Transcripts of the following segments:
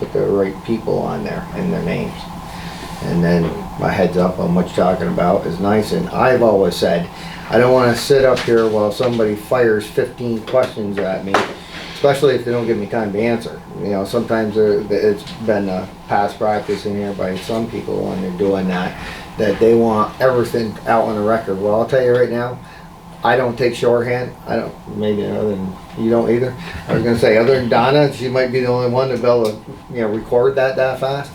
put the right people on there and their names. And then my heads up on what you're talking about is nice, and I've always said, I don't wanna sit up here while somebody fires 15 questions at me, especially if they don't give me time to answer. You know, sometimes it's been a past practice in here by some people when they're doing that they want everything out on the record. Well, I'll tell you right now, I don't take shorthand. I don't, maybe other than you don't either. I was gonna say, other than Donna, she might be the only one to be able to, you know, record that fast.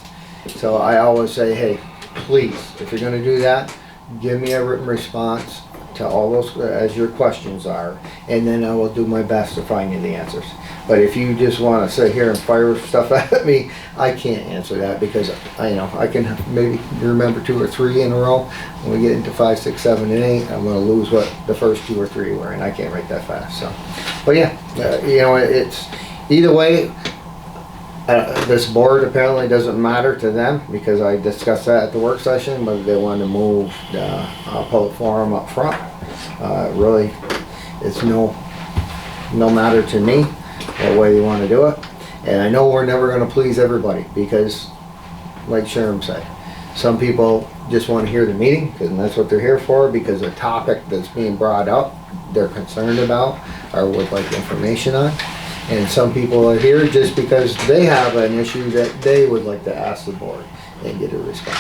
So I always say, hey, please, if you're gonna do that, give me a written response to all those, as your questions are, and then I will do my best to find you the answers. But if you just wanna sit here and fire stuff at me, I can't answer that, because I can maybe remember 2 or 3 in a row. When we get into 5, 6, 7, and 8, I'm gonna lose what the first 2 or 3 were, and I can't write that fast. So, but yeah, it's either way. This board apparently doesn't matter to them, because I discussed that at the work session, whether they want to move the public forum up front. Really, it's no matter to me what way you want to do it. And I know we're never going to please everybody, because like Sherm said, some people just want to hear the meeting, and that's what they're here for, because the topic that's being brought up they're concerned about or would like information on. And some people are here just because they have an issue that they would like to ask the board and get a response.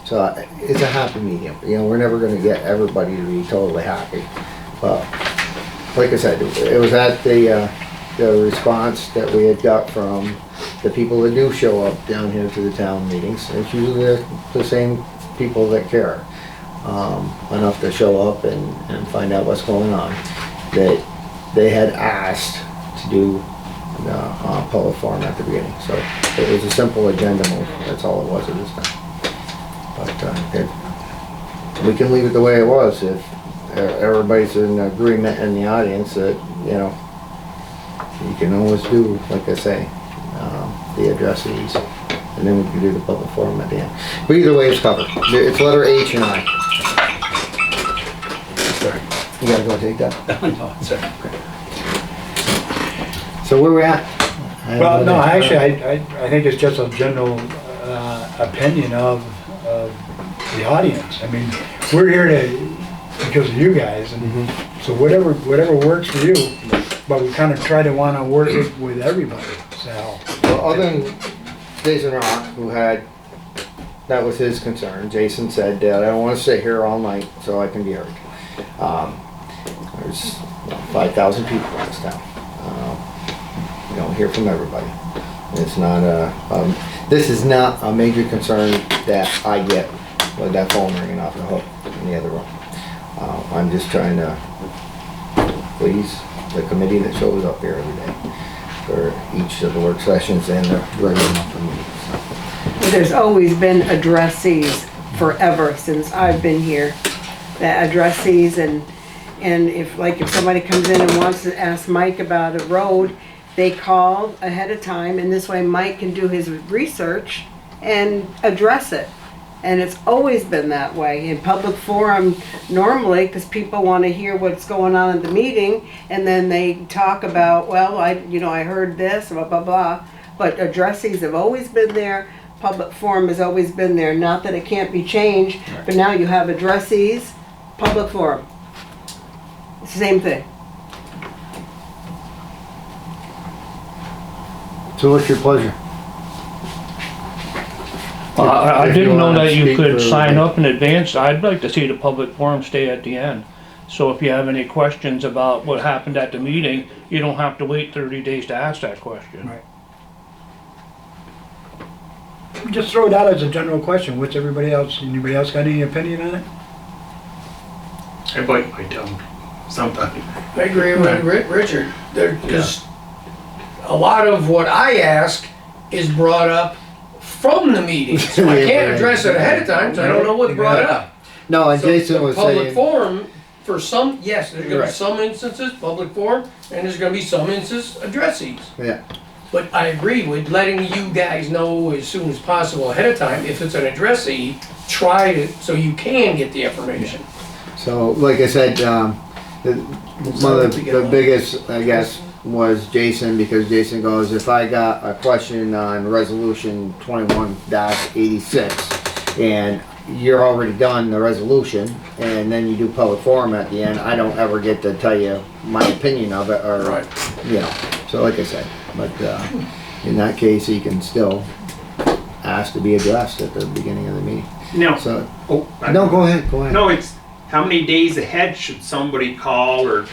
So it's a happy medium. You know, we're never going to get everybody to be totally happy. But like I said, it was at the response that we had got from the people that do show up down here to the town meetings. It's usually the same people that care enough to show up and find out what's going on. That they had asked to do the public forum at the beginning. So it was a simple agenda move. That's all it was at this time. But we can leave it the way it was if everybody's in agreement in the audience that, you know, you can always do, like I say, the addressees, and then we can do the public forum at the end. But either way, it's covered. It's letter H and I. Sorry. You gotta go take that? No, it's okay. So where we at? Well, no, actually, I think it's just a general opinion of the audience. I mean, we're here because of you guys, and so whatever works for you, but we kind of try to want to work it with everybody, so. Well, other than Jason Rock, who had, that was his concern, Jason said, I don't want to sit here all night so I can be heard. There's 5,000 people in this town. You don't hear from everybody. It's not this is not a major concern that I get with that phone ringing off the hook in the other room. I'm just trying to please the committee that shows up here every day for each of the work sessions and the regular monthly meetings. There's always been addressees forever since I've been here. That addressees and if somebody comes in and wants to ask Mike about a road, they call ahead of time, and this way Mike can do his research and address it. And it's always been that way. In public forum, normally, because people want to hear what's going on at the meeting, and then they talk about, well, I heard this, blah, blah, blah. But addressees have always been there. Public forum has always been there. Not that it can't be changed, but now you have addressees, public forum. It's the same thing. So what's your pleasure? I If you didn't know wanna that you speak could for sign everybody. up in advance. I'd like to see the public forum stay at the end. So if you have any questions about what happened at the meeting, you don't have to wait 30 days to ask that question. Right. Just throw it out as a general question. What's anybody else got any opinion on it? I bite my tongue sometimes. I agree with Richard. Because a lot of what I ask is brought up from the meeting. So I can't address it ahead of time, so I don't know what's brought up. No, and So Jason the was public saying, forum, for some, yes, there's gonna Right. be some instances, public forum, and there's gonna be some instances, addressees. yeah, But I agree with letting you guys know as soon as possible ahead of time. If it's an addressee, try to, so you can get the information. so like I said, one of the biggest, I guess, was Jason, because Jason goes, if I got a question on resolution 21-86 and you're already done the resolution and then you do public forum at the end, I don't ever get to tell you my opinion of it, or, Right. you know, so like I said, but, in that case, he can still ask to be addressed at the beginning of the meeting. No. So, Oh, no, go ahead, go ahead. No, it's how many days ahead should somebody call or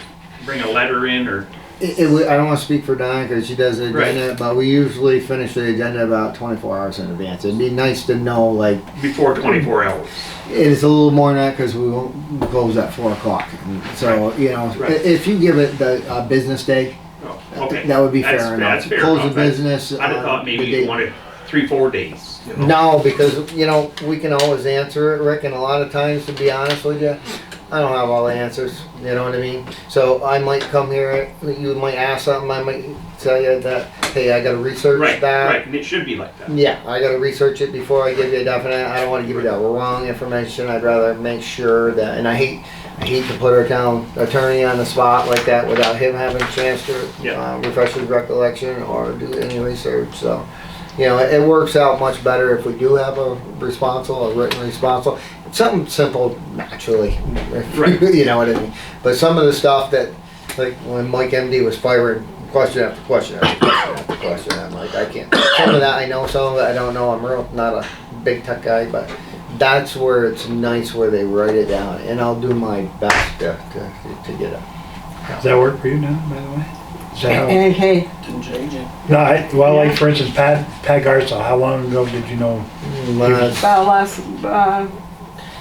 bring a letter in or? I don't want to speak for Diane because she does the agenda, Right. but we usually finish the agenda about 24 hours in advance. It'd be nice to know, like, Before 24 hours. it's a little more than that because we won't close at 4 o'clock. So, you know, Right. if you give it the business day, Oh, okay. that would be That's- fair enough. That's fair Close enough. the business. I'd have thought on maybe the you date. wanted 3-4 days. You know? No, because, you know, we can always answer it, Rick, and a lot of times, to be honest with you, I don't have all the answers, you know what I mean? So I might come here, you might ask something, I might tell you that, hey, I gotta research Right, that. right, and it should be like that. Yeah, I gotta research it before I give you a definite, I don't wanna give you that wrong information, I'd rather make sure that, and I hate to put our town attorney on the spot like that without him having a chance to Yeah. refresh his recollection or do any research, so. You know, it works out much better if we do have a responsible, a written responsible, something simple naturally, Right. you know what I mean? But some of the stuff that, like when Mike MD was firing question after question after question after question, I'm like, I can't. Some of that I know, some of it I don't know, I'm real, not a big tech guy, but that's where it's nice where they write it down, and I'll do my best to get it. Does that work for you now, by the way? Is that how? And hey, Didn't change it. No, well, like for instance, Pat Garza, how long ago did you know? Last- about last,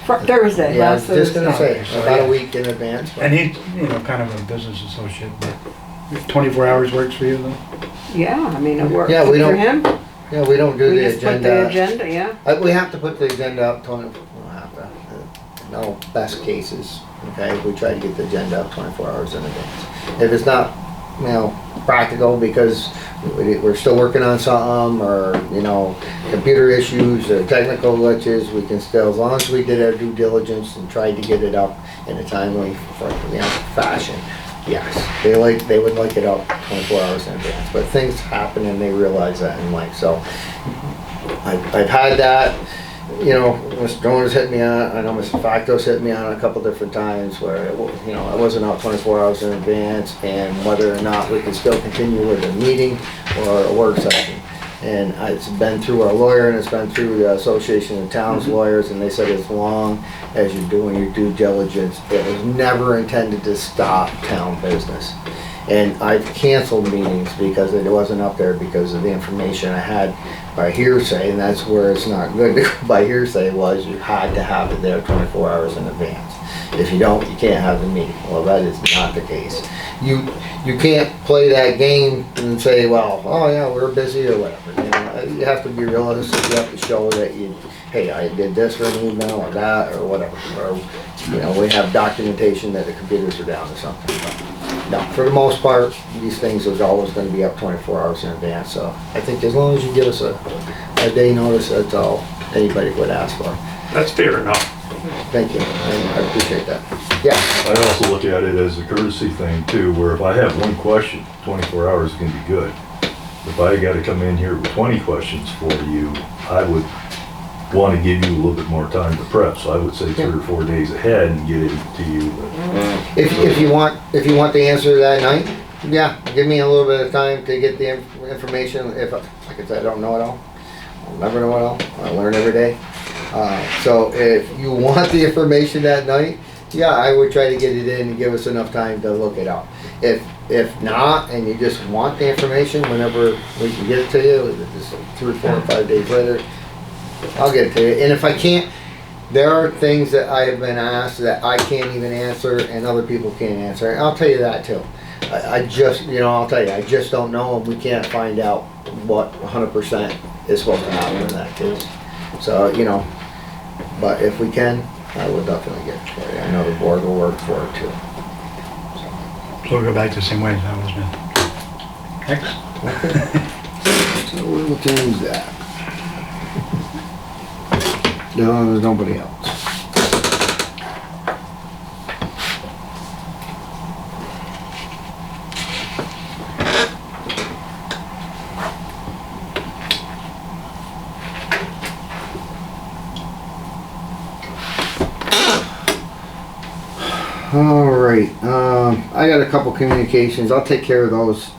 Thursday, Yeah, I was last just Thursday. gonna say, So, about yeah. a week in advance. but- And he's, you know, kind of a business associate, but if 24 hours works for you though? Yeah, I mean, it worked Yeah, we for don't him. Yeah, we don't do We the just put the agenda. agenda, yeah. We have to put the agenda up, Tony, we'll have to, no, best cases, okay? We try to get the agenda up 24 hours in advance. If it's not, you know, practical because we're still working on something, or, you know, computer issues or technical glitches, we can still, as long as we did our due diligence and tried to get it up in a timely, you know, fashion. Yes, they would like it up 24 hours in advance, but things happen and they realize that in life, so. I've had that, you know, Mr. Jones hit me on, I know Mr. Factos hit me on a couple different times where, you know, I wasn't out 24 hours in advance, and whether or not we can still continue with a meeting or a work session. And it's been through our lawyer, and it's been through the Association of Towns Lawyers, and they said as long as you're doing your due diligence, it was never intended to stop town business. And I've canceled meetings because it wasn't up there because of the information I had by hearsay, and that's where it's not good to go by hearsay, was you had to have it there 24 hours in advance. If you don't, you can't have the meeting. Well, that is not the case. You can't play that game and say, well, oh yeah, we're busy or whatever. You know, you have to be realistic. You have to show that hey, I did this for an email or that or whatever. Or, you know, we have documentation that the computers are down or something. But no, for the most part, these things are always going to be up 24 hours in advance. So I think as long as you give us a day notice, that's all anybody would ask for. That's fair enough. Thank you. I appreciate that. Yeah. I also look at it as a courtesy thing too, where if I have one question, 24 hours can be good. If I gotta come in here with 20 questions for you, I would wanna give you a little bit more time to prep, so I would say 3 or 4 days ahead and get it to you. If you want the answer that night, yeah, give me a little bit of time to get the information. If, like I said, I don't know it all, I'll never know it all. I learn every day. So if you want the information that night, yeah, I would try to get it in and give us enough time to look it up. If not, and you just want the information whenever we can get it to you, just 3, 4, or 5 days later, I'll get it to you. And if I can't, there are things that I have been asked that I can't even answer and other people can't answer. And I'll tell you that too. I just, you know, I'll tell you, I just don't know, and we can't find out what 100% is supposed to happen in that case. So, you know, but if we can, I will definitely get it for you. I know the board will work for it too. So we'll go back to the same way as that was done. Next. So we'll change that. No, there's nobody else. All right, I got a couple communications. I'll take care of those,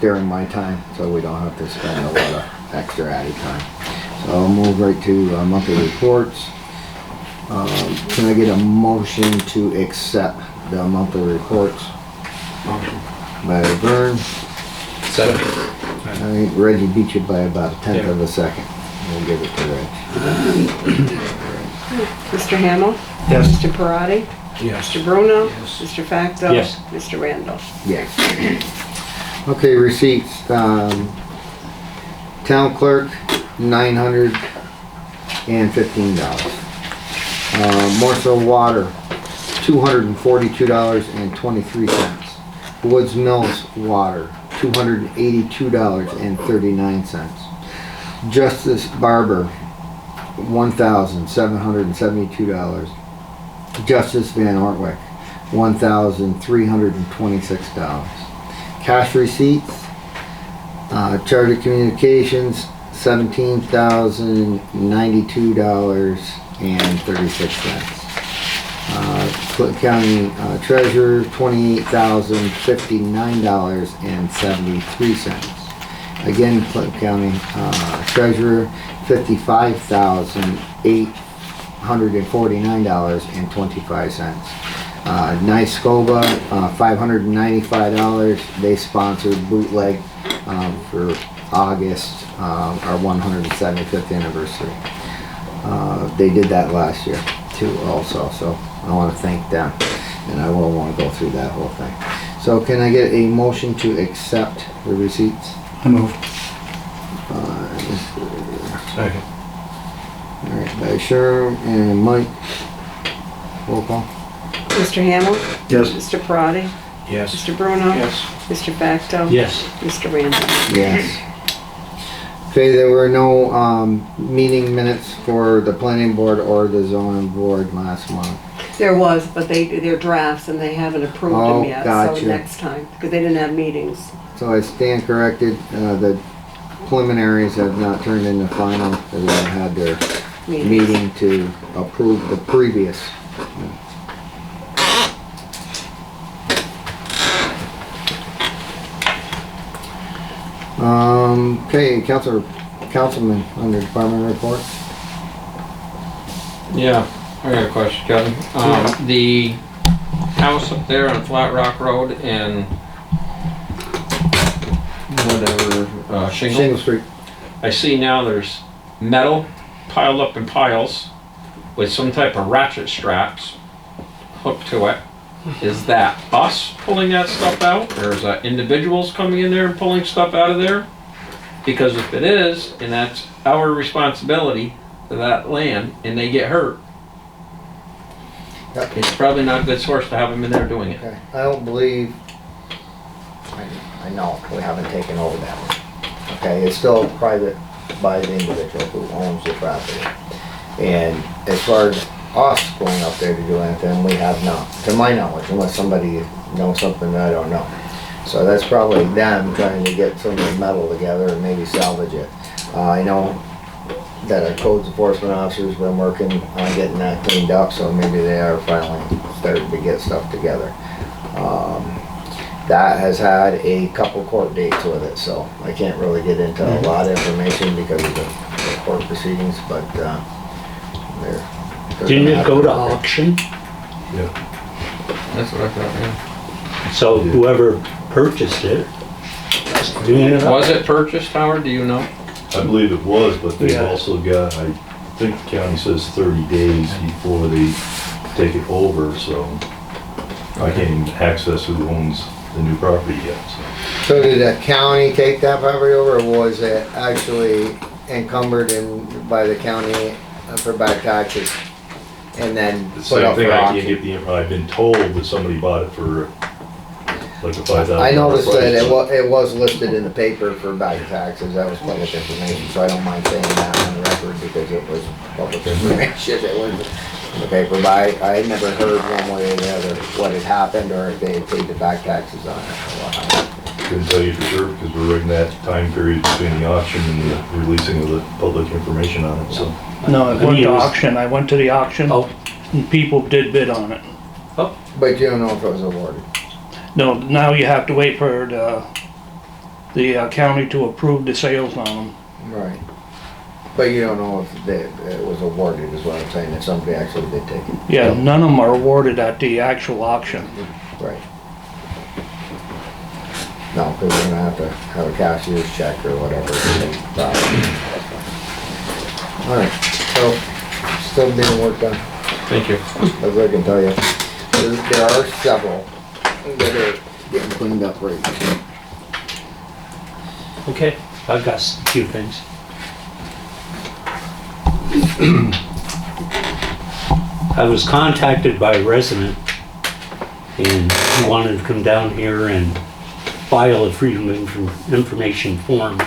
during my time, so we don't have to spend a lot of extra added time. So I'll move right to monthly reports. Can I get a motion to accept the monthly reports? Motion. By Vern. Second. All right, Reggie beat you by about a tenth of a second. We'll give it to Reg. Mr. Hamel? Yes. Mr. Parati? Yes. Mr. Bruno? Yes. Mr. Facto? Yes. Mr. Randall? Yes. Okay, receipts, town clerk, $915. Morsel Water, $242.23. Woods Mills Water, $282.39. Justice Barber, $1,772. Justice Van Ortwick, $1,326. Cash receipts, Charter Communications, $17,092.36. Clinton County Treasurer, $28,059.73. Again, Clinton County Treasurer, $55,849.25. Nice-Scoba, $595. They sponsored Bootleg for August, our 175th anniversary. They did that last year too also, so I want to thank them, and I will want to go through that whole thing. So can I get a motion to accept the receipts? I move. Second. All right, by Sherm and Mike. Roll call. Mr. Hamel? Yes. Mr. Parati? Yes. Mr. Bruno? Yes. Mr. Facto? Yes. Mr. Randall? Yes. Okay, there were no meeting minutes for the planning board or the zoning board last month. There was, but they're drafts and they haven't approved Oh, them yet, gotcha. so next time, because they didn't have meetings. So I stand corrected, the preliminaries have not turned into final, because they had their meeting to approve the previous. Okay, councilman under department reports. Yeah, I got a question, Kevin. The house up there on Flat Rock Road and whatever, Shingle Shingle, Street. I see now there's metal piled up in piles with some type of ratchet straps hooked to it. Is that us pulling that stuff out, or is that individuals coming in there and pulling stuff out of there? Because if it is, and that's our responsibility for that land, and they get hurt, Yep. it's probably not a good source to have them in there doing it. Okay, I don't believe, I know, we haven't taken over that one. Okay, it's still private by the individual who owns the property. And as far as us going up there to do anything, we have not, to my knowledge, unless somebody knows something that I don't know. So that's probably them trying to get some of the metal together and maybe salvage it. I know that our codes enforcement officer's been working on getting that cleaned up, so maybe they are finally starting to get stuff together. That has had a couple court dates with it, so I can't really get into a lot of information because of the court proceedings, but they're Didn't gonna it go to have auction? Yeah. That's what I thought, yeah. So whoever purchased it, is doing it up. Was it purchased, Howard, do you know? I believe it was, but they've Yeah. also got, I think the county says 30 days before they take it over, so I can't even access who owns the new property yet, so. So did the county take that property over, or was it actually encumbered by the county for back taxes? And then The put same up thing, for I can't auction? get the, I've been told that somebody bought it for like a $5,000. I noticed that price, but- it was listed in the paper for back taxes, that was public information, so I don't mind saying that on the record because it was public information, it was in the paper, but I had never heard one way or the other what had happened or if they had paid the back taxes on it or what. Couldn't tell you for sure, because we're right in that time period between the auction and the releasing of the public information on it, so. No, it went He to was- auction. I went to the auction Oh. and people did bid on it. But you don't know if it was awarded. No, now you have to wait for the county to approve the sales on them. Right. But you don't know if it was awarded, is what I'm saying, if somebody actually did take it. Yeah, none of them are awarded at the actual auction. Right. No, because we're gonna have to have a cashier's check or whatever. Alright, so, still being worked on, Thank you. as I can tell you. There are several that are getting cleaned up right now. Okay, I've got a few things. I was contacted by a resident and he wanted to come down here and file a Freedom of Information form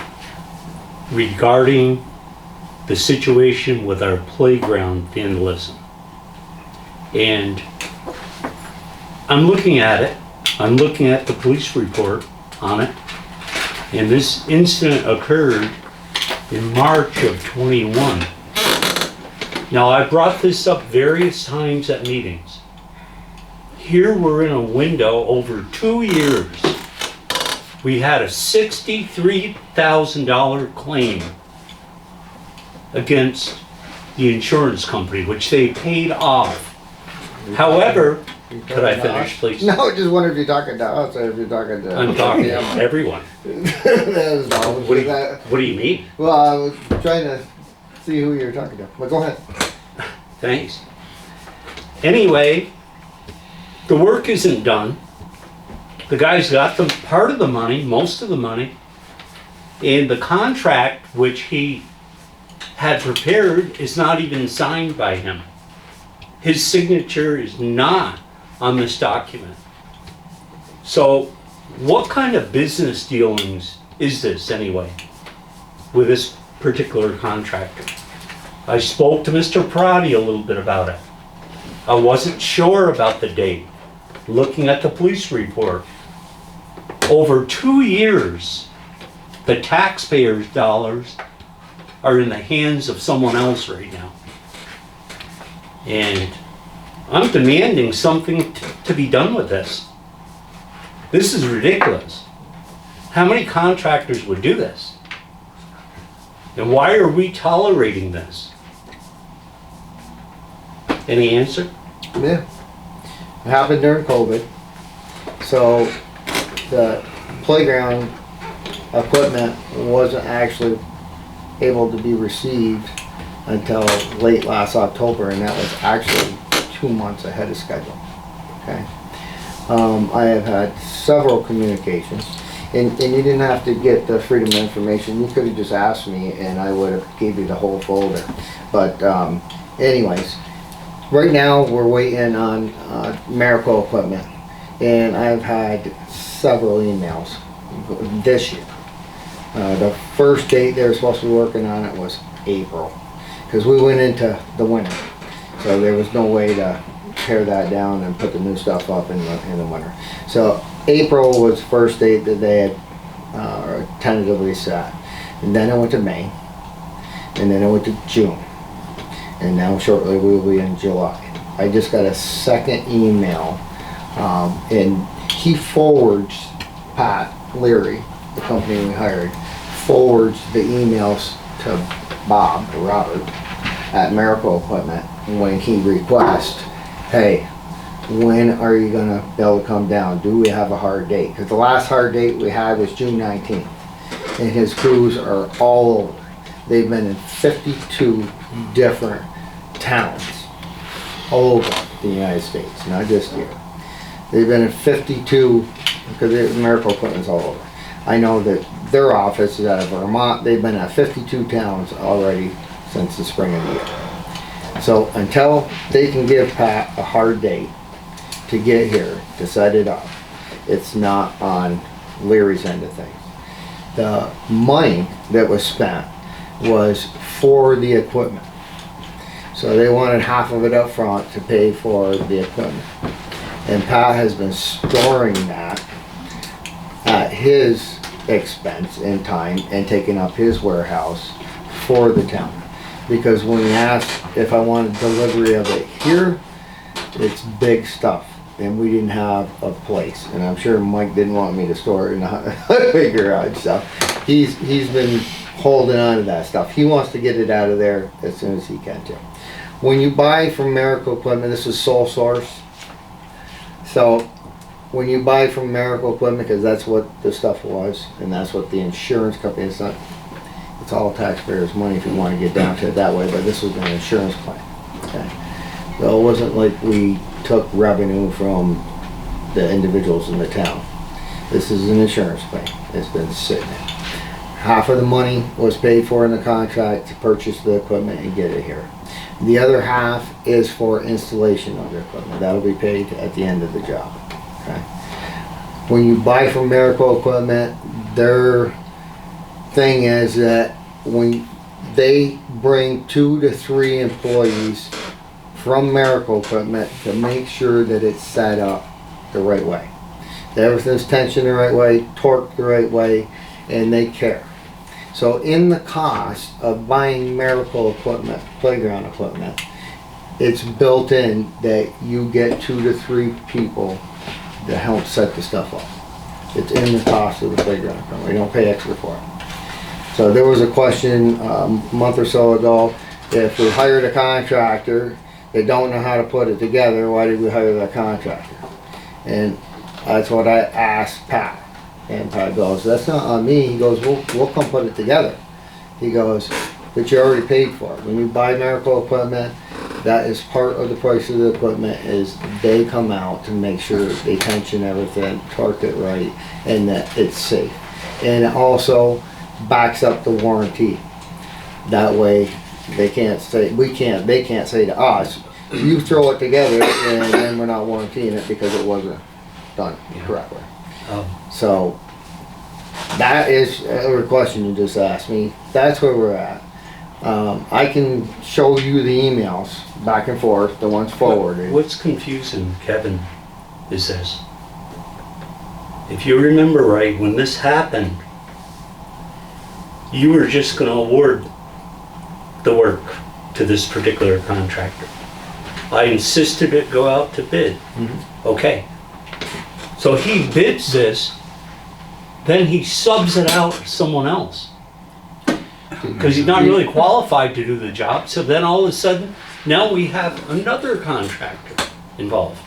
regarding the situation with our playground vandalism. And I'm looking at it, I'm looking at the police report on it, and this incident occurred in March of '21. Now, I brought this up various times at meetings. Here we're in a window over 2 years. We had a $63,000 claim against the insurance company, which they paid off. However, could I finish, please? No, just wonder if you're talking to us or if you're talking to. I'm talking to everyone. What do you mean? Well, I was trying to see who you're talking to, but go ahead. Thanks. Anyway, the work isn't done. The guy's got the part of the money, most of the money, and the contract which he had prepared is not even signed by him. His signature is not on this document. So what kind of business dealings is this anyway with this particular contractor? I spoke to Mr. Parati a little bit about it. I wasn't sure about the date. Looking at the police report, over 2 years, the taxpayers' dollars are in the hands of someone else right now. And I'm demanding something to be done with this. This is ridiculous. How many contractors would do this? And why are we tolerating this? Any answer? Yeah. It happened during COVID. So the playground equipment wasn't actually able to be received until late last October, and that was actually 2 months ahead of schedule. Okay. I have had several communications, and you didn't have to get the Freedom of Information. You could have just asked me, and I would have gave you the whole folder. But anyways, right now we're waiting on Miracle equipment, and I've had several emails this year. The first date they were supposed to be working on it was April, because we went into the winter, so there was no way to tear that down and put the new stuff up in the winter. So April was the first date that they had tentatively set, and then it went to May, and then it went to June, and now shortly we will be in July. I just got a second email, and he forwards, Pat Leary, the company we hired, forwards the emails to Bob, or Robert, at Miracle Equipment when he requests, hey, when are you gonna be able to come down? Do we have a hard date? Because the last hard date we had was June 19th. And his crews are all over. They've been in 52 different towns all over the United States, not just here. They've been in 52, because Miracle Equipment's all over. I know that their office is out of Vermont. They've been at 52 towns already since the spring of the year. So until they can give Pat a hard date to get here, to set it up, it's not on Leary's end of things. The money that was spent was for the equipment. So they wanted half of it up front to pay for the equipment. And Pat has been storing that at his expense and time and taking up his warehouse for the town. Because when he asked if I wanted delivery of it here, it's big stuff. and we didn't have a place. And I'm sure Mike didn't want me to store it in a garage, so he's been holding on to that stuff. He wants to get it out of there as soon as he can too. When you buy from Miracle Equipment, this is sole source. So when you buy from Miracle Equipment, because that's what the stuff was, and that's what the insurance company, it's all taxpayers' money if you want to get down to it that way, but this was an insurance claim. Okay. So it wasn't like we took revenue from the individuals in the town. This is an insurance claim. It's been sitting there. Half of the money was paid for in the contract to purchase the equipment and get it here. The other half is for installation of the equipment. That'll be paid at the end of the job. Okay. When you buy from Miracle Equipment, their thing is that when they bring 2 to 3 employees from Miracle Equipment to make sure that it's set up the right way. That everything's tensioned the right way, torqued the right way, and they care. So in the cost of buying Miracle Equipment, playground equipment, it's built in that you get 2 to 3 people to help set the stuff up. It's in the cost of the playground equipment. We don't pay extra for it. So there was a question a month or so ago, if we hired a contractor, they don't know how to put it together, why did we hire that contractor? And that's what I asked Pat. And Pat goes, that's not on me. He goes, we'll come put it together. He goes, but you already paid for it. When you buy Miracle Equipment, that is part of the price of the equipment, is they come out to make sure they tension everything, torque it right, and that it's safe. And it also backs up the warranty. That way they can't say, they can't say to us, you throw it together and then we're not warrantying it because it wasn't done correctly. So that is a question you just asked me. That's where we're at. I can show you the emails back and forth, the ones forwarded. What's confusing, Kevin, is this. If you remember right, when this happened, you were just gonna award the work to this particular contractor. I insisted it go out to bid. Okay. So he bids this, then he subs it out to someone else. Because he's not really qualified to do the job, so then all of a sudden, now we have another contractor involved.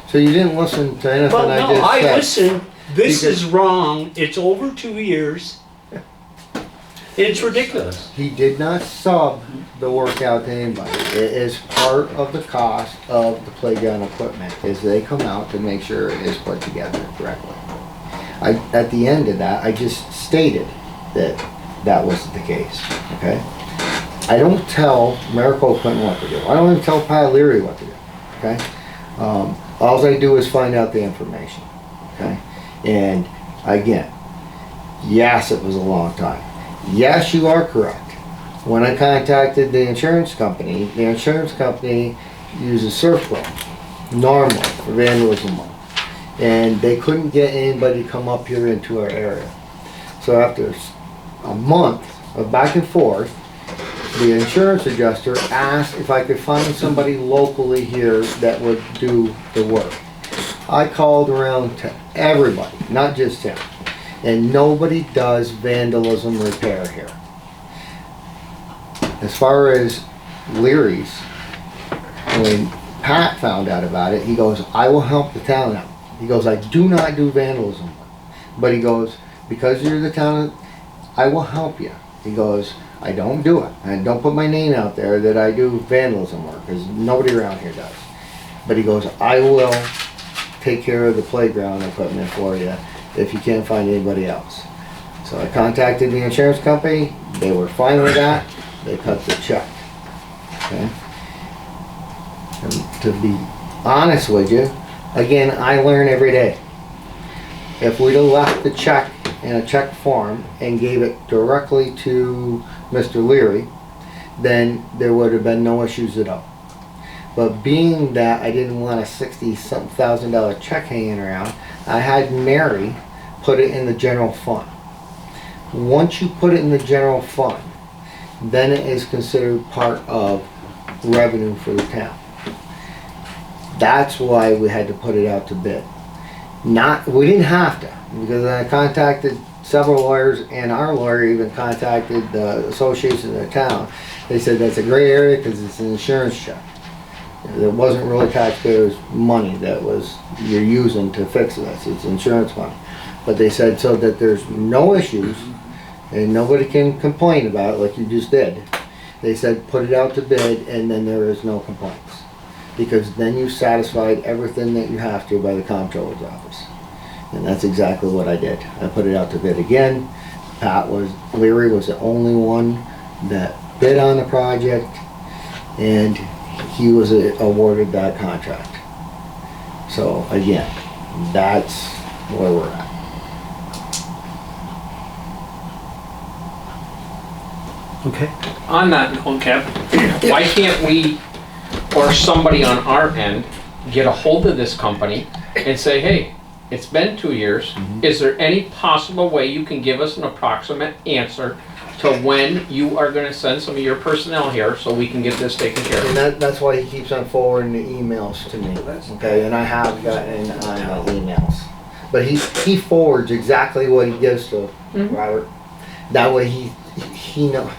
So you didn't listen to anything Well, I no, just I said. listened, this Because- is wrong, it's over 2 years. It's ridiculous. He did not sub the work out to anybody. It is part of the cost of the playground equipment, is they come out to make sure it is put together correctly. At the end of that, I just stated that that wasn't the case, okay? I don't tell Miracle Equipment what to do. I don't even tell Pat Leary what to do, okay? All I do is find out the information, okay? And again, yes, it was a long time. Yes, you are correct. When I contacted the insurance company uses surf club normally for vandalism money. And they couldn't get anybody to come up here into our area. So after a month of back and forth, the insurance adjuster asked if I could find somebody locally here that would do the work. I called around to everybody, not just him. And nobody does vandalism repair here. As far as Leary's, when Pat found out about it, he goes, I will help the town out. He goes, I do not do vandalism. But he goes, because you're the town, I will help you. He goes, I don't do it. And don't put my name out there that I do vandalism work, because nobody around here does. But he goes, I will take care of the playground equipment for you if you can't find anybody else. So I contacted the insurance company. They were fine with that. They cut the check. Okay? And to be honest with you, again, I learn every day. If we'd have left the check in a check form and gave it directly to Mr. Leary, then there would have been no issues at all. But being that I didn't want a $60-something thousand check hanging around, I had Mary put it in the general fund. Once you put it in the general fund, then it is considered part of revenue for the town. That's why we had to put it out to bid. We didn't have to, because I contacted several lawyers, and our lawyer even contacted the association of the town. They said that's a gray area because it's an insurance check. It wasn't really taxpayers' money that you're using to fix this, it's insurance money. But they said so that there's no issues and nobody can complain about it like you just did. They said put it out to bid and then there is no complaints. Because then you satisfied everything that you have to by the comptroller's office. And that's exactly what I did. I put it out to bid again. Leary was the only one that bid on the project, and he was awarded that contract. So again, that's where we're at. Okay. On that note, Kev, why can't we, or somebody on our end, get a hold of this company and say, hey, it's been 2 years. Is there any possible way you can give us an approximate answer to when you are gonna send some of your personnel here so we can get this taken care of? And that's why he keeps on forwarding the emails to me, okay, and I have gotten on my emails. But he forwards exactly what he gives to Robert. That way he knows.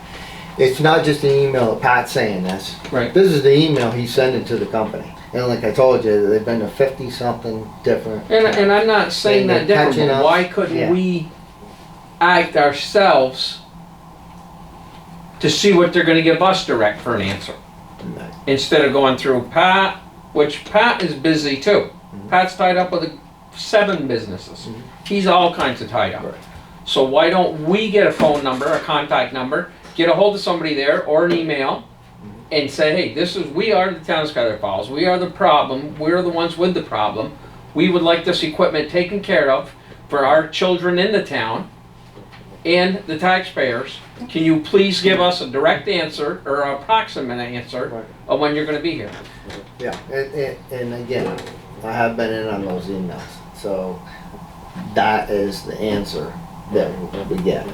It's not just an email that Pat's saying this. Right. This is the email he's sending to the company. And like I told you, they've been to 50-something different. And I'm not saying And that they're different, catching but up. why couldn't Yeah. we act ourselves to see what they're gonna give us direct for an answer? Instead of going through Pat, which Pat is busy too. Pat's tied up with 7 businesses. He's all kinds of tied up. Right. So why don't we get a phone number, a contact number, get a hold of somebody there or an email and say, hey, we are the Town of Schuyler Falls. We are the problem. We're the ones with the problem. We would like this equipment taken care of for our children in the town and the taxpayers. Can you please give us a direct answer or an approximate answer of when you're gonna be here? Yeah, and again, I have been in on those emails, so that is the answer that we get.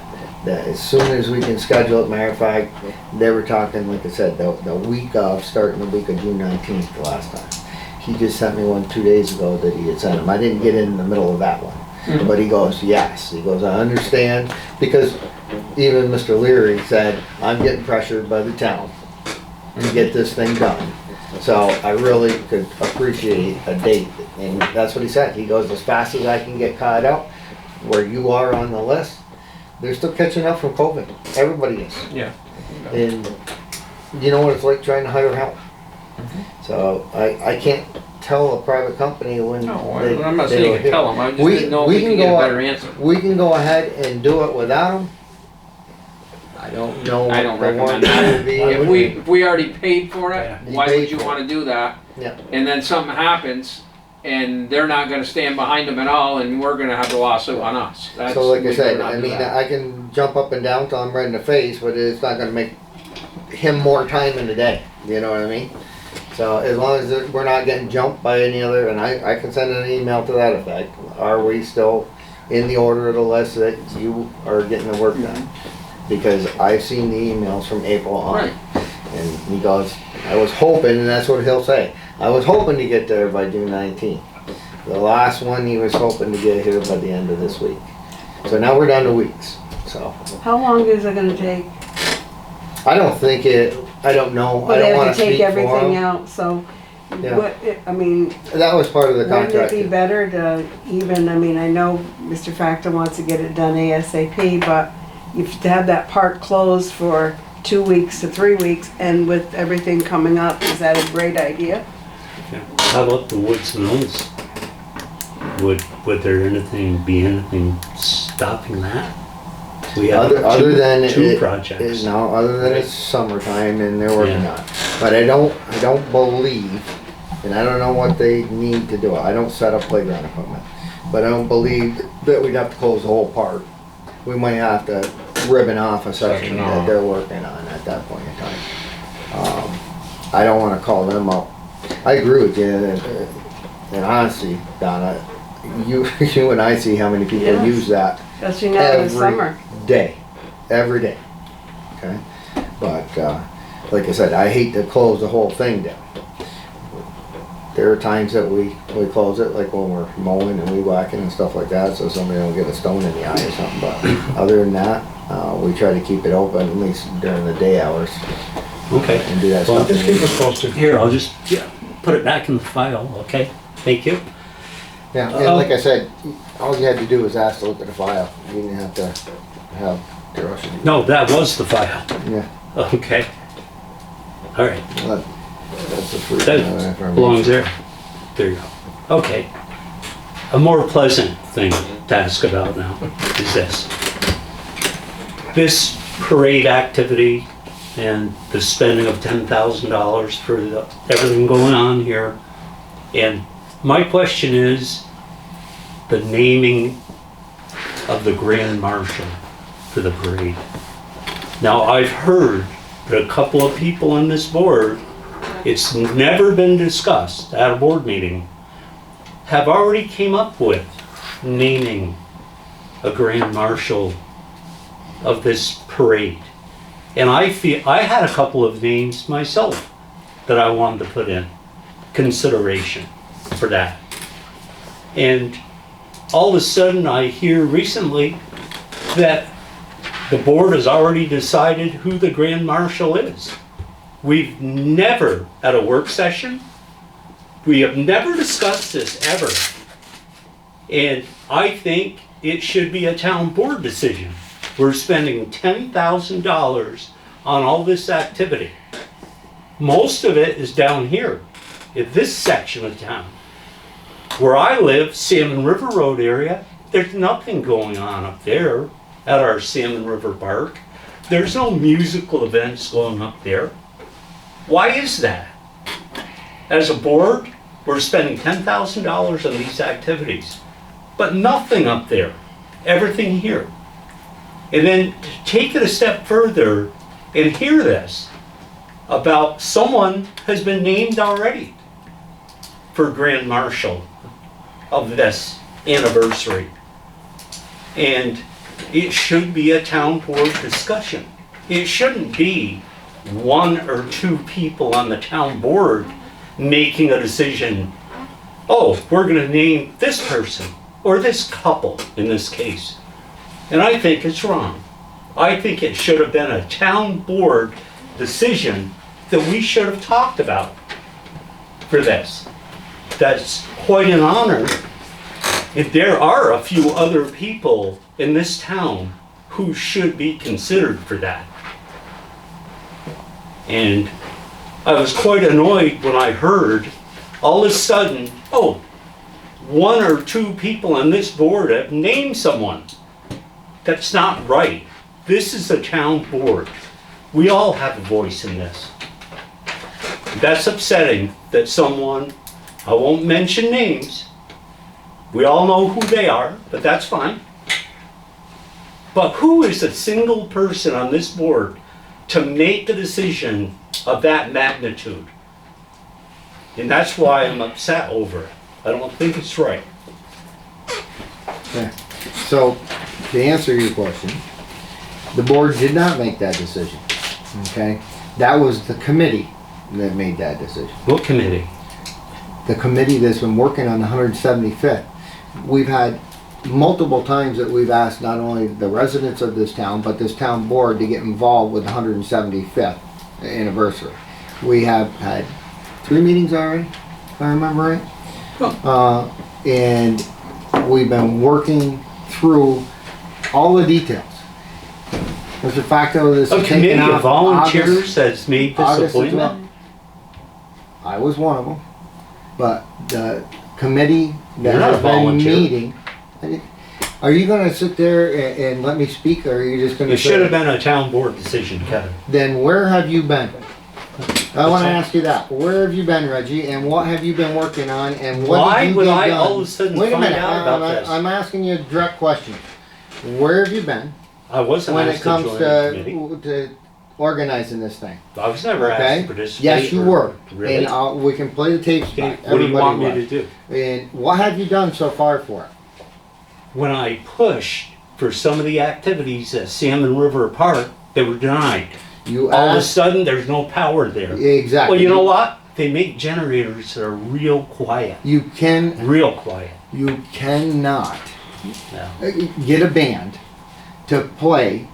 That as soon as we can schedule it, matter of fact, they were talking, like I said, the week of, starting the week of June 19th the last time. He just sent me one 2 days ago that he had sent him. I didn't get in the middle of that one. But he goes, yes, he goes, I understand, because even Mr. Leary said, I'm getting pressured by the town to get this thing done. So I really could appreciate a date, and that's what he said. He goes, as fast as I can get caught up, where you are on the list, they're still catching up from COVID. Everybody is. Yeah. And you know what it's like trying to hire help. So I can't tell a private company when No, they, I'm not they saying were you can here. tell them. I just didn't know if we could get a better answer. We can go ahead and do it without them. I don't know. I don't what the recommend one that. would be. If we already paid for it, Yeah. why You paid would you for it. wanna do that? Yeah. And then something happens and they're not gonna stand behind them at all and we're gonna have the lawsuit on us. That's- So like I we said, better not I do mean, that. I can jump up and down till I'm red in the face, but it's not gonna make him more time in the day, you know what I mean? So as long as we're not getting jumped by any other, and I can send an email to that effect, are we still in the order of the list that you are getting the work done? Because I've seen the emails from April on. Right. And he goes, I was hoping, and that's what he'll say, I was hoping to get there by June 19th. The last one, he was hoping to get here by the end of this week. So now we're down to weeks, so. How long is it gonna take? I don't think I don't know, I Well, they don't have wanna to take speak for everything him. out, so Yeah. I mean, That was part of the wouldn't contract. it be better to even, I mean, I know Mr. Factor wants to get it done ASAP, but if to have that park closed for 2 weeks to 3 weeks and with everything coming up, is that a great idea? How about the Woods and Hills? Would there be anything stopping that? We have Other than two projects. No, other than it's summertime and they're working Yeah. on it. But I don't believe, and I don't know what they need to do. I don't set up playground equipment. But I don't believe that we'd have to close the whole park. We might have to ribbon off a section that they're working on at that point in time. I don't wanna call them up. I agree with you, and honestly, Donna, you and I see how many people Yes. use that Especially now in the summer. every day, okay? But, like I said, I hate to close the whole thing down. there are times that we close it, like when we're mowing and weed whacking and stuff like that, so somebody don't get a stone in the eye or something, but other than that, we try to keep it open, at least during the day hours, Okay. and do that Well, stuff. just keep us posted. Here, I'll just put it back in the file, okay? Thank you. Yeah, and like I said, all you had to do was ask to look at the file, you didn't have to have the rush to do. No, that was the file. Yeah, Okay. All right. that's the fruit. That belongs there. There you go. Okay. A more pleasant thing to ask about now is this. This parade activity and the spending of $10,000 for everything going on here. And my question is the naming of the Grand Marshal for the parade. Now, I've heard that a couple of people on this board, it's never been discussed at a board meeting, have already came up with naming a Grand Marshal of this parade. And I had a couple of names myself that I wanted to put in consideration for that. And all of a sudden I hear recently that the board has already decided who the Grand Marshal is. We've never, at a work session, we have never discussed this ever. And I think it should be a town board decision. We're spending $10,000 on all this activity. Most of it is down here, in this section of town. Where I live, Salmon River Road area, there's nothing going on up there at our Salmon River Park. There's no musical events going up there. Why is that? As a board, we're spending $10,000 on these activities, but nothing up there, everything here. And then take it a step further and hear this about someone has been named already for Grand Marshal of this anniversary. And it should be a town board discussion. It shouldn't be one or two people on the town board making a decision, oh, we're gonna name this person or this couple in this case. And I think it's wrong. I think it should have been a town board decision that we should have talked about for this. That's quite an honor. If there are a few other people in this town who should be considered for that. And I was quite annoyed when I heard all of a sudden, oh, one or two people on this board have named someone. That's not right. This is a town board. We all have a voice in this. That's upsetting that someone, I won't mention names, we all know who they are, but that's fine. But who is a single person on this board to make a decision of that magnitude? And that's why I'm upset over it. I don't think it's right. Okay. So, to answer your question, the board did not make that decision, okay? That was the committee that made that decision. What committee? The committee that's been working on the 175th. We've had multiple times that we've asked not only the residents of this town, but this town board to get involved with the 175th anniversary. We have had 3 meetings already, if I remember right. And we've been working through all the details. As a fact though, this A is committee taken of out volunteers has made this August as appointment? well. I was one of them, but the committee that You're not has a been volunteer. meeting. Are you gonna sit there and let me speak, or are you just gonna It say? should have been a town board decision, Kevin. Then where have you been? I wanna ask you that. Where have you been, Reggie, and what have you been working on, and what Why did you would get I done? all of a sudden Wait a find minute, out about this? I'm asking you a direct question. Where have you been I wasn't when it asked to comes join the committee. to organizing this thing? I was never asked Okay? to participate. Yes, you were. Really? And we can play the tapes Okay, back. what do you want me Everybody to was. do? And what have you done so far for it? When I pushed for some of the activities at Salmon River Park, they were denied. You All of a asked, sudden, there's no power there. exactly. Well, you know what? they make generators that are real quiet, You real quiet. cannot Yeah. get a band to play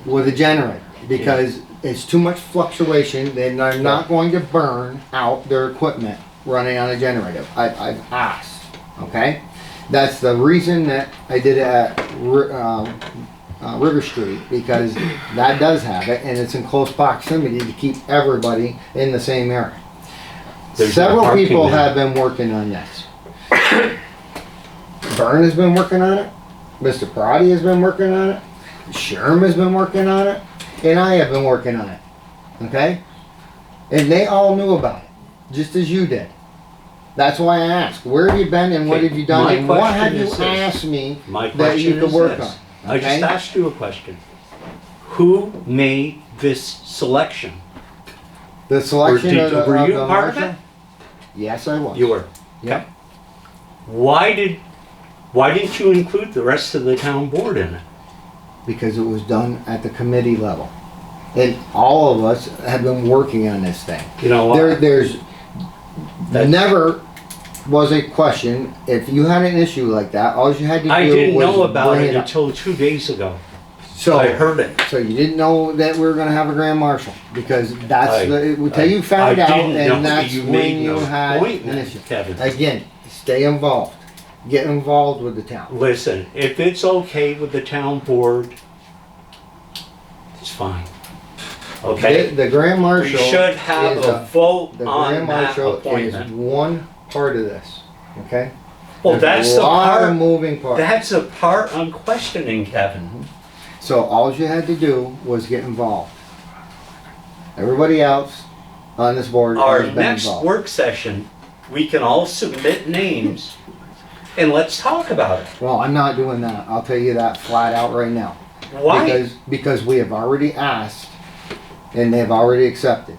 with a generator because it's too much fluctuation. They're not going to burn out their equipment running on a generator. I've asked, okay? That's the reason that I did it at River Street, because that does have it and it's in close proximity to keep everybody in the same area. There's no Several parking people there. have been working on this. Vern has been working on it. Mr. Parati has been working on it. Sherm has been working on it. And I have been working on it. Okay? And they all knew about it, just as you did. That's why I asked, where have you been and what Okay, have you done my and what question have you is this. asked me My that question you could is work this. on? I just Okay? asked you a question. Who made this selection? The selection Or of the, were you of the part of marshal? it? Yes, I was. You were. Yep. Why didn't you include the rest of the town board in it? Because it was done at the committee level. And all of us have been working on this thing. You know what? There's That's- never was a question, if you had an issue like that, all you had to do was I didn't know about bring it up. until 2 days ago. So, I heard it. so you didn't know that we were gonna have a grand marshal, because that's until you found I out, didn't know and that's you when made you no had an appointment, issue. Kevin. Again, stay involved. Get involved with the town. Listen, if it's okay with the town board, it's fine. Okay? The grand We marshal should have is a vote the on grand that marshal is appointment. one part of this, okay? Well, There's that's a the lot of part, moving parts. that's the part I'm questioning, Kevin. So all you had to do was get involved. Everybody else on this board Our has been next involved. work session, we can all submit names and let's talk about it. Well, I'm not doing that. I'll tell you that flat out right now. Why? Because we have already asked and they've already accepted.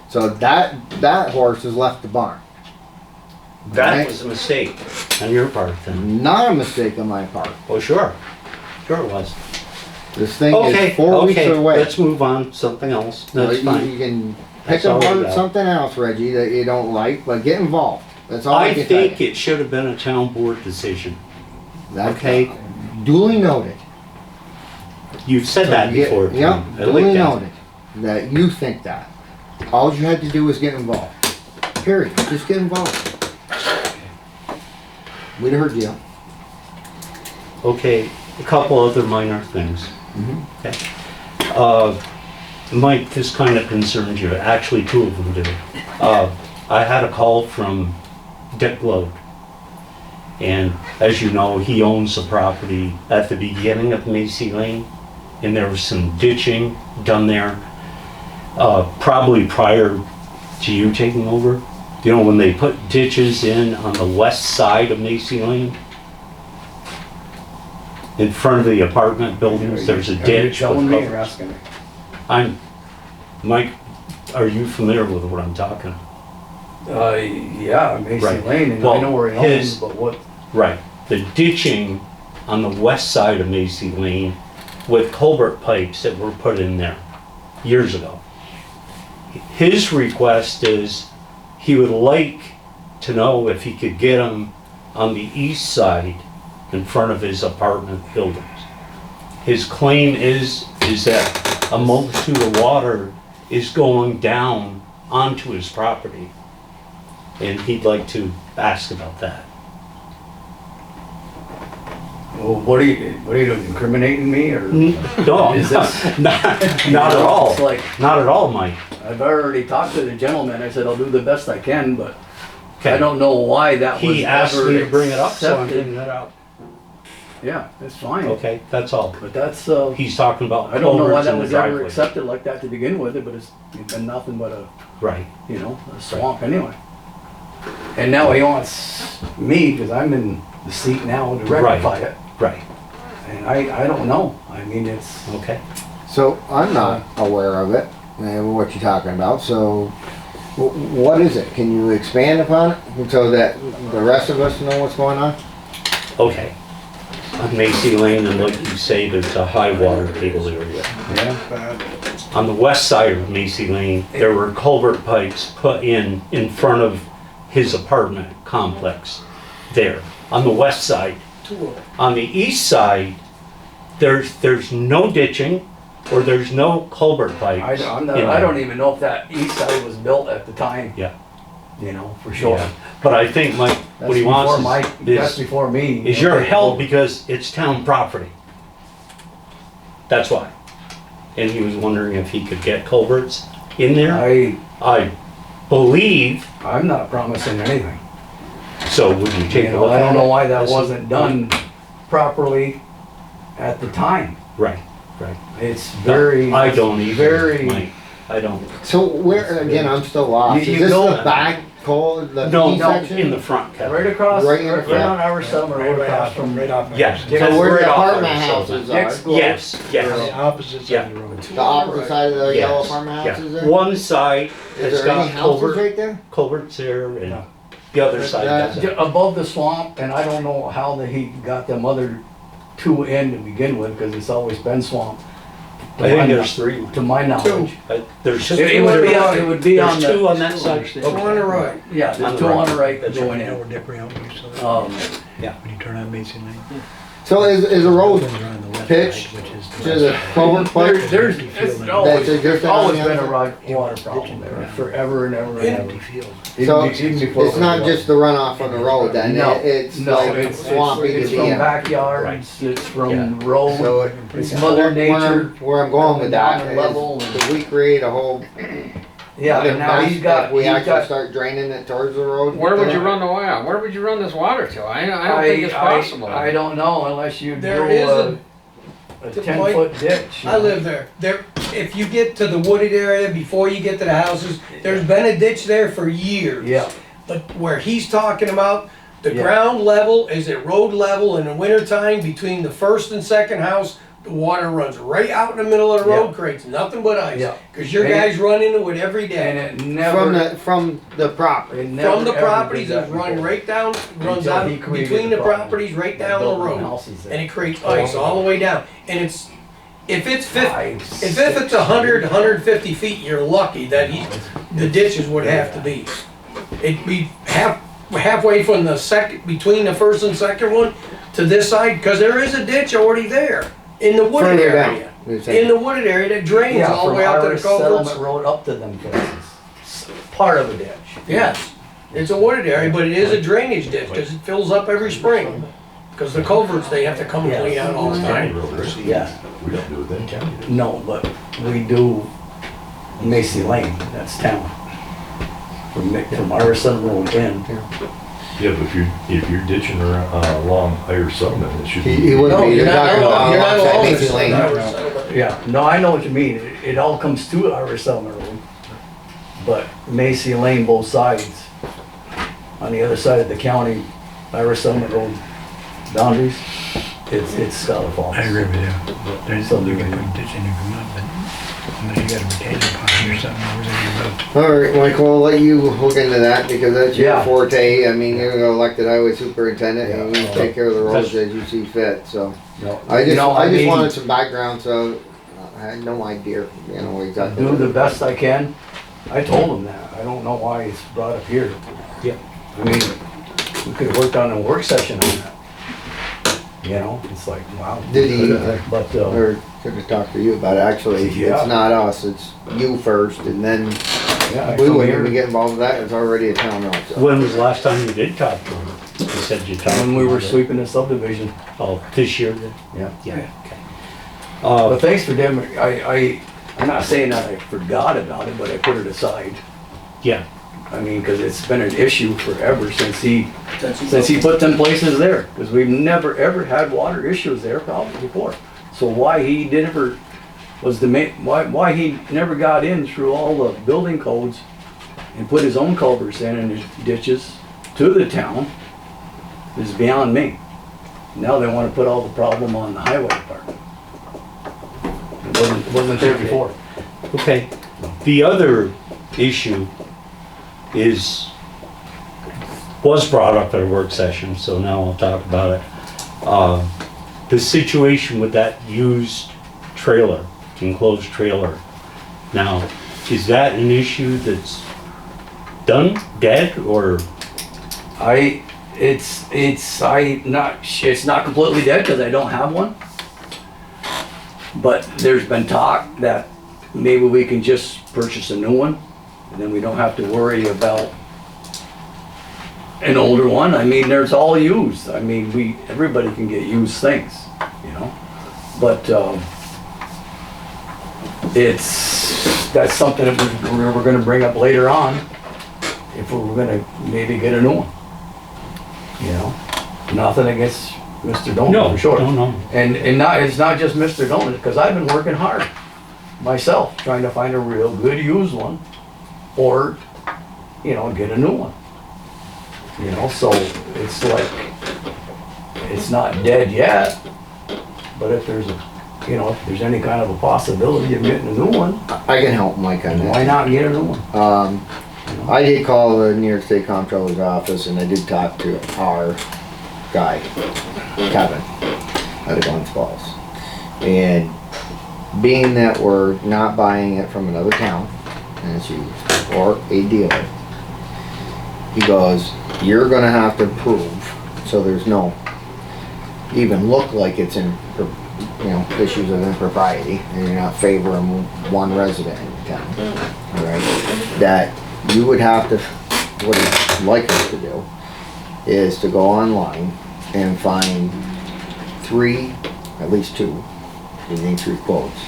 So that horse has left the barn. That Right? was a mistake on your part then. Not a mistake on my part. Oh, sure. Sure it was. This thing Okay, is 4 weeks okay, away. let's move on, something else. That's You fine. can That's pick all apart about. something else, Reggie, that you don't like, but get involved. That's all I I can tell you. think it should have been a town board decision. That's okay. Duly noted. You've said that before. Yeah, Tom. I duly like that. noted that you think that. All you had to do was get involved. Period. Just get involved. We'd have heard you. Okay, a couple other minor things. Mhm. Okay. Mike, this kind of concerns you. Actually, two of them do. I had a call from Dick Lode. And as you know, he owns the property at the beginning of Macy Lane. And there was some ditching done there, probably prior to you taking over. You know, when they put ditches in on the west side of Macy Lane, in front of the apartment buildings, there's a ditch. Telling with me or culverts. asking me? Mike, are you familiar with what I'm talking about? Yeah, Macy Right. Lane, and I Well, know where he his- owns, but what, Right. The ditching on the west side of Macy Lane with culvert pipes that were put in there years ago. His request is he would like to know if he could get them on the east side in front of his apartment buildings. His claim is that a multitude of water is going down onto his property. And he'd like to ask about that. well, what are you doing, incriminating me, or? No, Is this- not at all. It's like, Not at all, Mike. I've already talked to the gentleman, I said I'll do the best I can, but I Okay. don't know why that was He asked ever me to bring it up, so I'm accepted. bringing it up. Yeah, it's fine, Okay, that's all. but that's, He's talking about I don't know why culverts that in the was ever driveway. accepted like that to begin with, but it's been nothing but a, Right. a swamp anyway. And now he wants me, because I'm in the seat now, to rectify it. Right. And I don't know. I mean, it's, Okay. So I'm not aware of it, what you're talking about, so what is it? Can you expand upon it so that the rest of us know what's going on? Okay. On Macy Lane, and like you say, there's a high water table area. yeah. on the west side of Macy Lane, there were culvert pipes put in front of his apartment complex there, on the west side. On the east side, there's no ditching, or there's no culvert pipes. I don't even know if that east side was built at the time. Yeah. You know, for sure. Yeah. But I think Mike, what he wants That's is before me. is your help because it's town property. That's why. And he was wondering if he could get culverts in there. I believe, I'm not promising anything. so would you take You a know, look I at don't know it? why that wasn't done properly at the time. Right, right. It's very. I don't either, Very. Mike. I don't. So where, again, I'm still lost. You Is this go- the back pole, the No, east no, section? in the front, Kevin. Right across, Right in right front. on our summer road across from. Right off. Yes. Yeah. So where Right the off apartment our houses are? Next- Yes, On yes. the opposite side of the road. The opposite side of the yellow Yes, apartment yeah. houses there? One side has Is there any got houses right there? culverts there, and No. the other side That- doesn't. Above the swamp, and I don't know how he got them other two in to begin with, because it's always been swamp. I think there's three. To my knowledge. There's It would be on, it would be on There's two the, on that side. Two on the right. yeah, On there's the two right. on the right That's going You know in. where Dippery Avenue is, so Um, when you turn on Mason Lane. So is the road Those are on the left pitched side, which is to the culvert pipe? there's, it's always, existed on always the been a other water problem there, forever and ever and empty ever. field. So Even before it's it not was just the runoff from the road then, No, it's no, like it's swampy to it's the from end. backyards, it's Yeah. from So road, it's Mother where Nature. I'm going with that Down the level is, and- could we create a whole, Yeah, other and now mess he's got, if we he's actually got, start draining it towards the road? Where would you run the wire? Where would you run this water to? I don't think it's possible. I don't know unless you do There is a to 10-foot ditch. I live there. If you get to the wooded area before you get to the houses, there's been a ditch there for years. Yeah, But where he's talking about, the Yeah. ground level is at road level in the wintertime between the first and second house. The water runs right out in the middle of the road, Yeah. creates nothing but ice. Yeah. Cause your And it- guys run into it every and day. it never. From the property. it never, From the ever properties did that run before. right down, runs Until out he created between the the problem. properties, right down the Building road. houses there. And it creates ice all the way down. And it's, if it's 50, Five, if it's 100, 150 feet, you're lucky that the ditches would have to be. It'd be halfway from the second, between the first and second one to this side, cause there is a ditch already there in the wooded Further down, area. you're saying. In the wooded area that drains Yeah, all the from way out to the Irish culverts. Settlement Road up to them places. Part of a ditch. Yes, it's a wooded area, but it is a drainage ditch, cause it fills up every spring. Cause the culverts, they have to come and clean out all the County time. road, right? Yeah. We don't do it then, county. No, but we do Macy Lane, that's town. From Iverson Road in. Yeah, but if you're ditching around, along Irish Settlement, it should be. He wouldn't No, be, you're they're not talking alone, about you're not alongside alone. Macy Lane. Yeah, no, I know what you mean. It all comes to Irish Settlement Road. But Macy Lane, both sides. On the other side of the county, Irish Settlement Road boundaries, it's Schuyler Falls. I agree with you. There's So something you you can- can put ditching if you want, but unless you got a retaining pond or something, or whatever. Alright, Michael, I'll let you look into that because that's your Yeah. forte. I mean, you're the elected highway superintendent and you Yeah. take care of the roads as you see fit, so. No, I you just, know, I just mean, wanted some background, so I had no idea, you know, exactly. do the best I can. I told him that. I don't know why it's brought up here. Yeah. I mean, we could have worked on a work session on that. You know, it's like, wow. Did he, But, or should have talked to you about it, actually, Yeah. it's not us, it's you first, and then yeah, I we come wouldn't here even get involved with that, it's already a town road, so. When was the last time you did talk to him? You said you talked. when we to were him. sweeping the subdivision. Oh, this year then? Yeah. Yeah, okay. But thanks for them. I'm not saying that I forgot about it, but I put it aside. Yeah, I mean, because it's been an issue forever since he put them places there. Because we've never ever had water issues there probably before. So why he never was the main, why he never got in through all the building codes and put his own culverts in and his ditches to the town is beyond me. Now they want to put all the problem on the highway department. It wasn't there before. okay. The other issue was brought up at a work session, so now I'll talk about it. The situation with that used trailer, enclosed trailer, Now, is that an issue that's done, dead, or? It's not completely dead because I don't have one. But there's been talk that maybe we can just purchase a new one and then we don't have to worry about an older one. I mean, there's all used. I mean, everybody can get used things, you know? But, that's something that we're gonna bring up later on if we're gonna maybe get a new one. You know, nothing against Mr. Dolan, for sure. No. And it's not just Mr. Dolan, because I've been working hard myself, trying to find a real good used one, or, you know, get a new one. You know, so it's like, it's not dead yet, but if there's any kind of a possibility of getting a new one, I can help Mike on that. why not get a new one? I did call the New York State Comptroller's office and I did talk to our guy, Kevin, out of Glens Falls. And being that we're not buying it from another town, and it's used, or a dealer, he goes, you're gonna have to prove, so there's no, even look like it's in, you know, issues of impropriety, and you're not favoring one resident in the town, all right? That you would have to, what he'd like us to do, is to go online and find at least two, we need 3 quotes,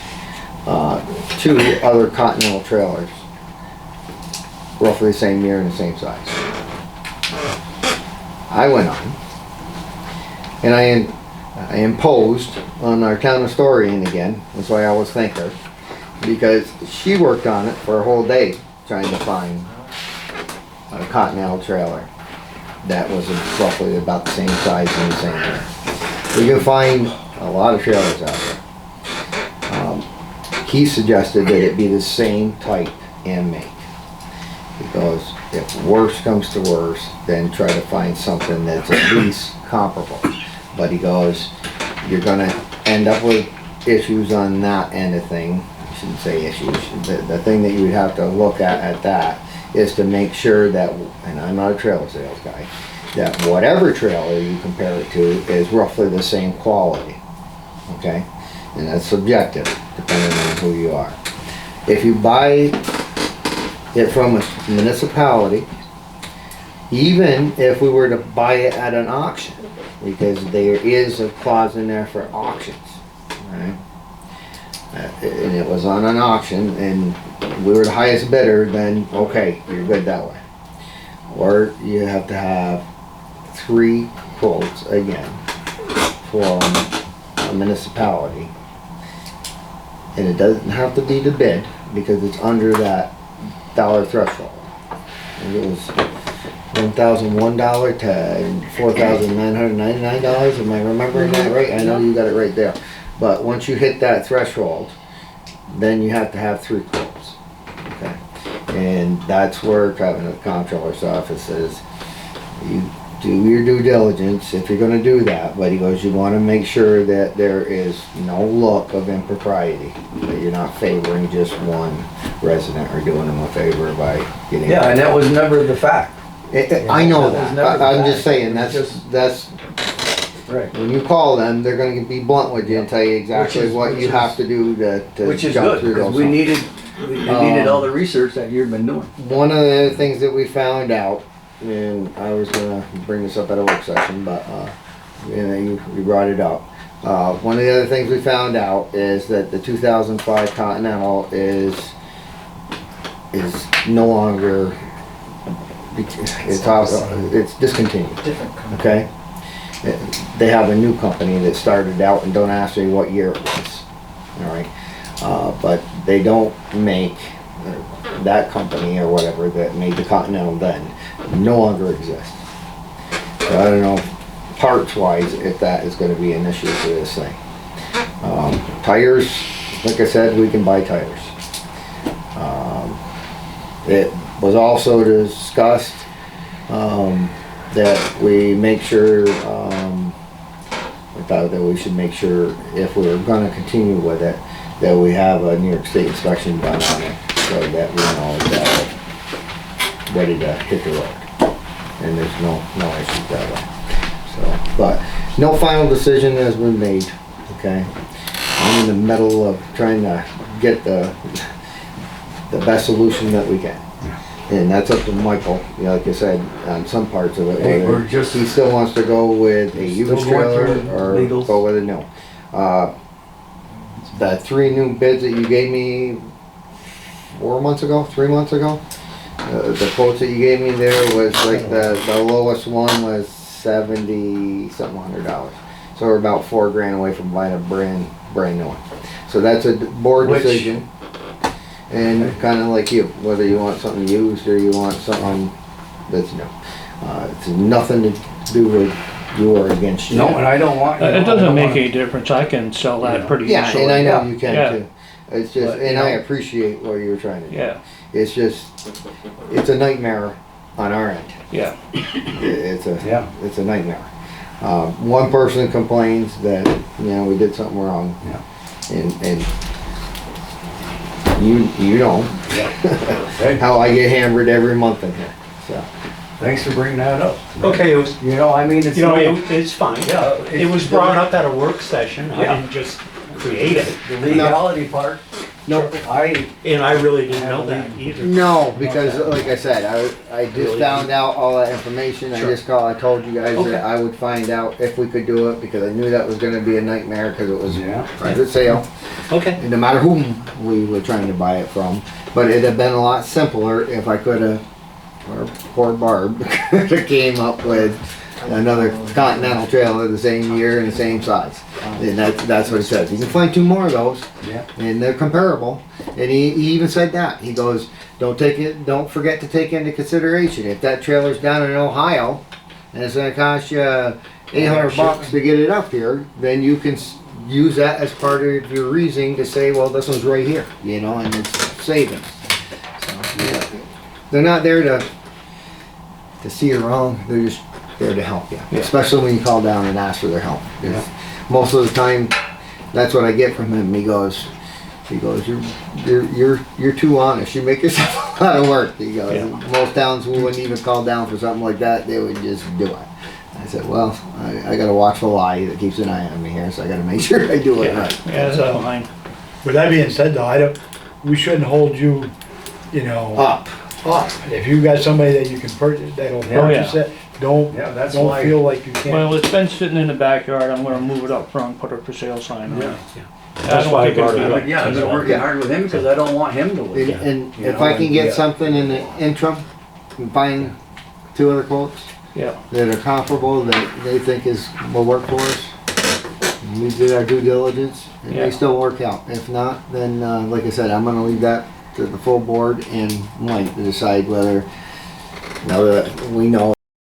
2 other Continental trailers, roughly the same year and the same size. I went on, and I imposed on our town historian again, that's why I always thank her, because she worked on it for a whole day trying to find a Continental trailer that was roughly about the same size and the same year. We can find a lot of trailers out there. He suggested that it be the same type and make, because if worse comes to worse, then try to find something that's at least comparable. But he goes, you're gonna end up with issues on that end of thing. I shouldn't say issues. The thing that you would have to look at that is to make sure that, and I'm not a trailer sales guy, that whatever trailer you compare it to is roughly the same quality, okay? And that's subjective, depending on who you are. If you buy it from a municipality, even if we were to buy it at an auction, because there is a clause in there for auctions, right? And it was on an auction and we were the highest bidder, then okay, you're good that way. Or you have to have 3 quotes again from a municipality. And it doesn't have to be the bid because it's under that dollar threshold. And it was $1,001 to $4,999. Am I remembering that right? I know you got it right there. But once you hit that threshold, then you have to have 3 quotes. Okay, and that's where Kevin at the Comptroller's office is. You do your due diligence if you're going to do that. But he goes, you want to make sure that there is no look of impropriety. That you're not favoring just one resident or doing them a favor by getting. Yeah, and that was never the fact. I know That was that. never I'm the just fact. saying, that's, Right. when you call them, they're gonna be blunt with you and tell you exactly what you have to do to Which is jump good, through because those. we humps. needed all the research that you've been doing. One of the things that we found out, and I was gonna bring this up at a work session, but, you brought it up. One of the other things we found out is that the 2005 Continental is no longer, it's discontinued. Okay? They have a new company that started out, and don't ask me what year it was, all right? But they don't make, that company or whatever that made the Continental then, no longer exists. So I don't know, parts-wise, if that is gonna be an issue for this thing. Tires, like I said, we can buy tires. It was also discussed, that we make sure, we thought that we should make sure if we were gonna continue with it, that we have a New York State inspection done on it, so that we know it's ready to hit the road. And there's no issues that way. So, but no final decision has been made, okay? I'm in the middle of trying to get the best solution that we can. And that's up to Michael, you know, like I said, on some parts of it. Hey, whether we're just- he still wants to go with a used Still going trailer through or legals. go with a new. The 3 new bids that you gave me 3 months ago, the quotes that you gave me there was like the lowest one was $70-something $100. So we're about $4 grand away from buying a brand new one. So that's a board Which- decision. And kind of like you, whether you want something used or you want something that's new. It's nothing to do with you or against you. No, and I don't want. It doesn't make any difference, I can sell that pretty Yeah, easily. and I know Yeah. you can Yeah. too. It's just, But, you and I know- appreciate what you were trying to do. Yeah, It's just, it's a nightmare on our end. yeah. It's Yeah. a nightmare. One person complains that, you know, we did something wrong. Yeah. And you know Hey, how I get hammered every month in here, so. thanks for bringing that up. Okay, it was, You know, I mean, it's. you know, no- it's fine. Yeah, It was brought up at a work session, I Yeah. didn't just create it, The legality part. No, and I really didn't know that either. no, because like I said, I just found out all that information. I told you guys Okay. that I would find out if we could do it because I knew that was gonna be a nightmare because it was Yeah. private sale. Okay, No matter whom we were trying to buy it from, but it'd have been a lot simpler if I could have, or poor Barb, could have came up with another Continental trailer the same year and the same size. And that's what he says. You can find 2 more of those, Yeah. and they're comparable. And he even said that. He goes, don't forget to take into consideration, if that trailer's down in Ohio, and it's gonna cost you $800 to get it up here, then you can use that as part of your reasoning to say, well, this one's right here, you know, and it's savings. So, yeah. They're not there to see you wrong, they're just there to help you, especially when you call down and ask for their help. 'Cause most of the time, that's what I get from him. He goes, you're too honest. You make yourself a lot of work. He goes, most towns wouldn't even call down for something like that. They would just do it. I said, well, I got a watchful eye that keeps an eye on me here, so I got to make sure I do it right. Yeah, that's fine. With that being said though, we shouldn't hold you, you know, Up. up. If you've got somebody that you can purchase, that'll purchase it, don't that's why- feel like you can't. Well, it's been sitting in the backyard, I'm gonna move it up front, put a for sale sign on it. that's why I brought it up. Yeah, I've been working hard with him because I don't want him to And, lose. and You if know, I can and get yeah. something in the interim, and find 2 other quotes Yeah, that are comparable that they think will work for us. We did our due diligence and Yeah. they still work out. If not, then like I said, I'm gonna leave that to the full board and Mike to decide whether, now that we know